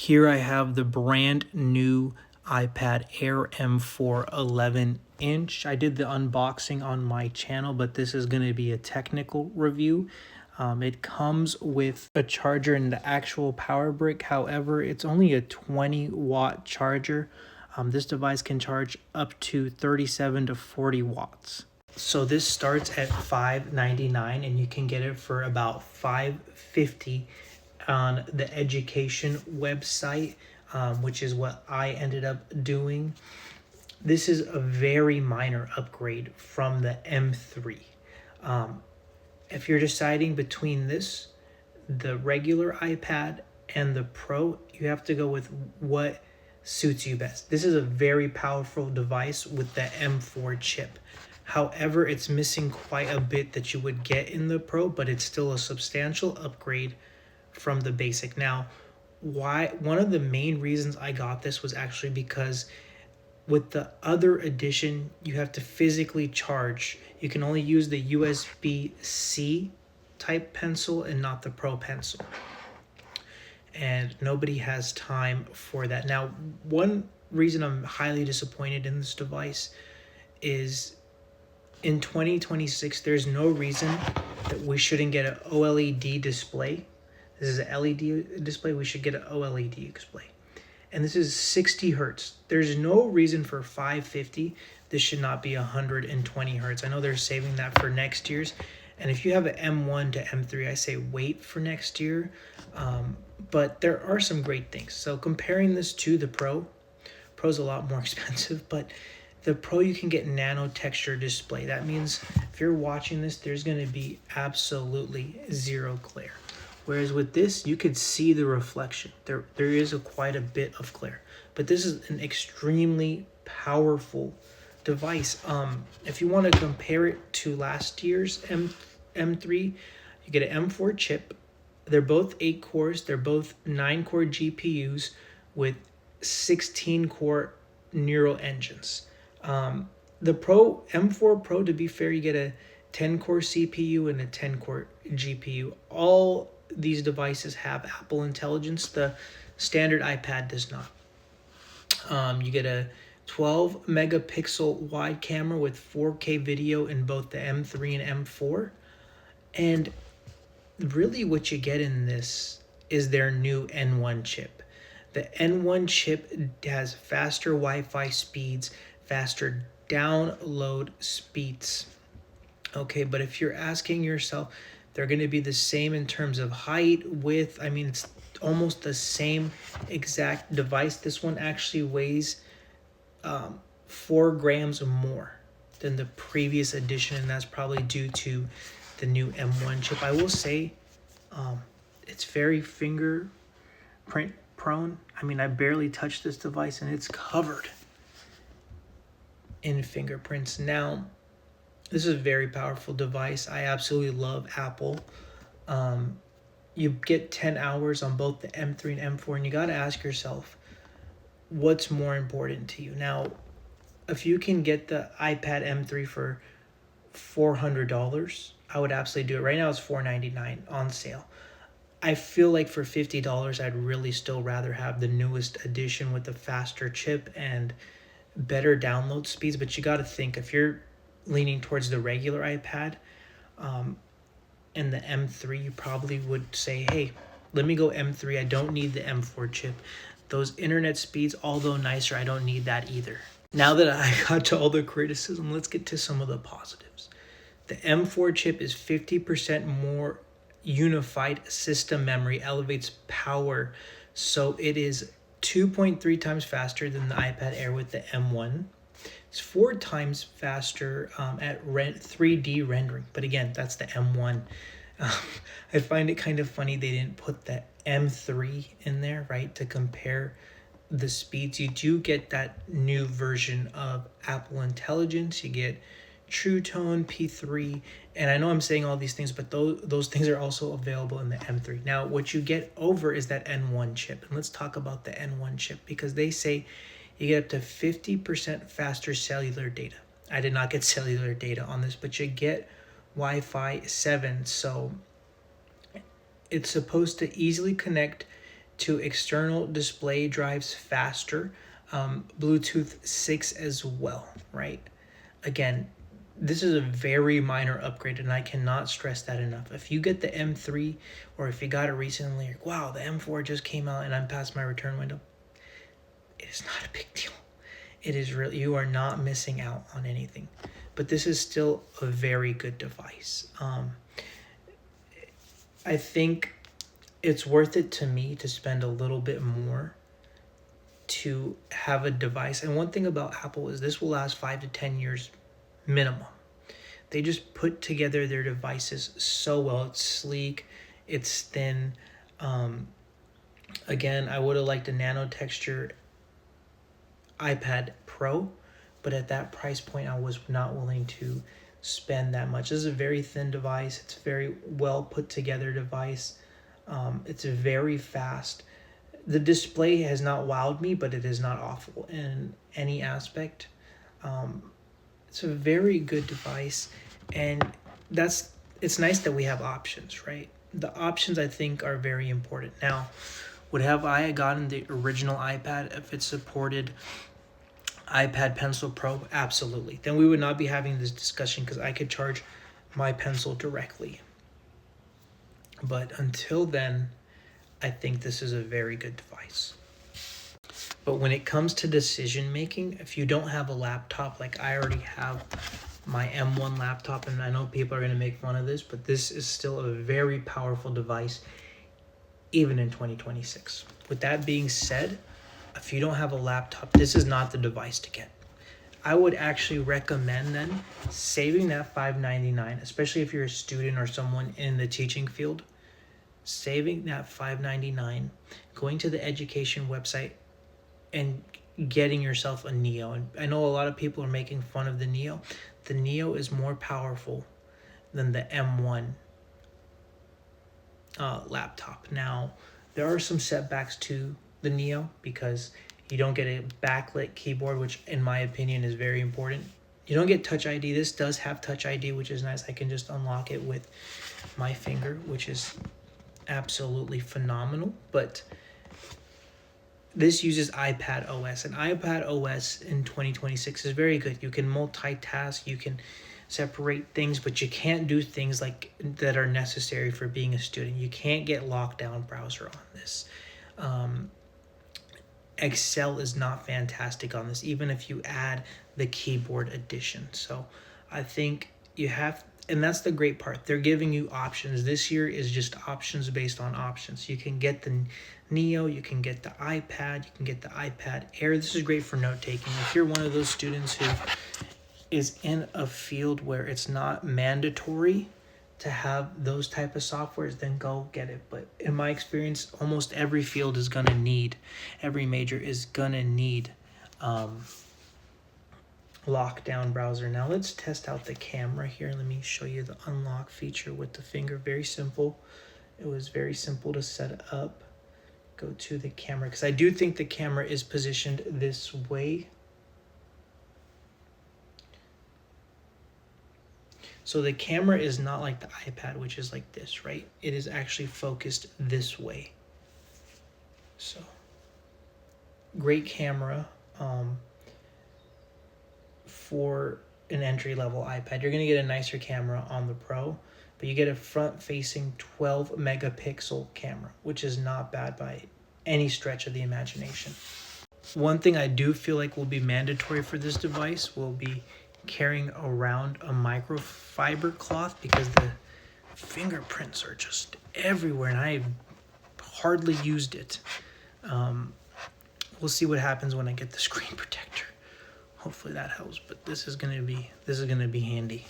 Here I have the brand new iPad Air M4 11-inch. I did the unboxing on my channel, but this is going to be a technical review. It comes with a charger and the actual power brick. However, it's only a 20-watt charger. This device can charge up to 37 to 40 watts. So this starts at $5.99 and you can get it for about $5.50 on the education website, which is what I ended up doing. This is a very minor upgrade from the M3. If you're deciding between this, the regular iPad, and the Pro, you have to go with what suits you best. This is a very powerful device with the M4 chip. However, it's missing quite a bit that you would get in the Pro, but it's still a substantial upgrade from the basic. Now, one of the main reasons I got this was actually because with the other edition, you have to physically charge. You can only use the USB-C type pencil and not the Pro pencil. And nobody has time for that. Now, one reason I'm highly disappointed in this device is in 2026, there's no reason that we shouldn't get an OLED display. This is an LED display. We should get an OLED display. And this is 60 hertz. There's no reason for 550. This should not be 120 hertz. I know they're saving that for next year's. And if you have an M1 to M3, I say wait for next year. But there are some great things. So comparing this to the Pro's a lot more expensive, but the Pro, you can get nano texture display. That means if you're watching this, there's going to be absolutely zero glare. Whereas with this, you could see the reflection. There is quite a bit of glare. But this is an extremely powerful device. If you want to compare it to last year's M3, you get an M4 chip. They're both 8 cores. They're both 9-core GPUs with 16-core neural engines. The M4 Pro, to be fair, you get a 10-core CPU and a 10-core GPU. All these devices have Apple Intelligence. The standard iPad does not. You get a 12 megapixel wide camera with 4K video in both the M3 and M4. And really what you get in this is their new N1 chip. The N1 chip has faster Wi-Fi speeds, faster download speeds. Okay, but if you're asking yourself, they're going to be the same in terms of height, width. I mean, it's almost the same exact device. This one actually weighs 4 grams more than the previous edition, and that's probably due to the new M1 chip. I will say it's very fingerprint prone. I mean, I barely touched this device and it's covered in fingerprints. Now, this is a very powerful device. I absolutely love Apple. You get 10 hours on both the M3 and M4, and you got to ask yourself, what's more important to you? Now, if you can get the iPad M3 for $400, I would absolutely do it. Right now it's $499 on sale. I feel like for $50, I'd really still rather have the newest edition with the faster chip and better download speeds. But you got to think, if you're leaning towards the regular iPad and the M3, you probably would say, hey, let me go M3. I don't need the M4 chip. Those internet speeds, although nicer, I don't need that either. Now that I got to all the criticism, let's get to some of the positives. The M4 chip is 50% more unified system memory, elevates power, so it is 2.3 times faster than the iPad Air with the M1. It's 4 times faster at 3D rendering, but again, that's the M1. I find it kind of funny they didn't put the M3 in there, right, to compare the speeds. You do get that new version of Apple Intelligence. You get True Tone, P3, and I know I'm saying all these things, but those things are also available in the M3. Now, what you get over is that N1 chip, and let's talk about the N1 chip, because they say you get up to 50% faster cellular data. I did not get cellular data on this, but you get Wi-Fi 7, so it's supposed to easily connect to external display drives faster, Bluetooth 6 as well, right? Again, this is a very minor upgrade, and I cannot stress that enough. If you get the M3, or if you got it recently, like, wow, the M4 just came out and I'm past my return window, it is not a big deal. It is really, you are not missing out on anything. But this is still a very good device. I think it's worth it to me to spend a little bit more to have a device. And one thing about Apple is this will last 5 to 10 years minimum. They just put together their devices so well. It's sleek, it's thin. Again, I would have liked a nano texture iPad Pro, but at that price point, I was not willing to spend that much. This is a very thin device. It's a very well put together device. It's very fast. The display has not wowed me, but it is not awful in any aspect. It's a very good device, and it's nice that we have options, right? The options, I think, are very important. Now, would have I gotten the original iPad if it supported iPad Pencil Pro? Absolutely. Then we would not be having this discussion, because I could charge my pencil directly. But until then, I think this is a very good device. But when it comes to decision making, if you don't have a laptop, like I already have my M1 laptop, and I know people are going to make fun of this, but this is still a very powerful device, even in 2026. With that being said, if you don't have a laptop, this is not the device to get. I would actually recommend then saving that $599, especially if you're a student or someone in the teaching field, saving that $599, going to the education website and getting yourself a Neo. And I know a lot of people are making fun of the Neo. The Neo is more powerful than the M1 laptop. Now, there are some setbacks to the Neo because you don't get a backlit keyboard, which in my opinion is very important. You don't get Touch ID. This does have Touch ID, which is nice. I can just unlock it with my finger, which is absolutely phenomenal. But this uses iPad OS, and iPad OS in 2026 is very good. You can multitask, you can separate things, but you can't do things like that are necessary for being a student. You can't get lockdown browser on this. Excel is not fantastic on this, even if you add the keyboard addition. So I think you have, and that's the great part. They're giving you options. This year is just options based on options. You can get the Neo, you can get the iPad, you can get the iPad Air. This is great for note taking. If you're one of those students who is in a field where it's not mandatory to have those type of softwares, then go get it. But in my experience, almost every field is gonna need, every major is gonna need lockdown browser. Now let's test out the camera here. Let me show you the unlock feature with the finger. Very simple. It was very simple to set up. Go to the camera, because I do think the camera is positioned this way. So the camera is not like the iPad, which is like this, right? It is actually focused this way. So great camera for an entry-level iPad. You're going to get a nicer camera on the Pro, but you get a front-facing 12 megapixel camera, which is not bad by any stretch of the imagination. One thing I do feel like will be mandatory for this device will be carrying around a microfiber cloth, because the fingerprints are just everywhere and I hardly used it. We'll see what happens when I get the screen protector. Hopefully that helps, but this is gonna be handy.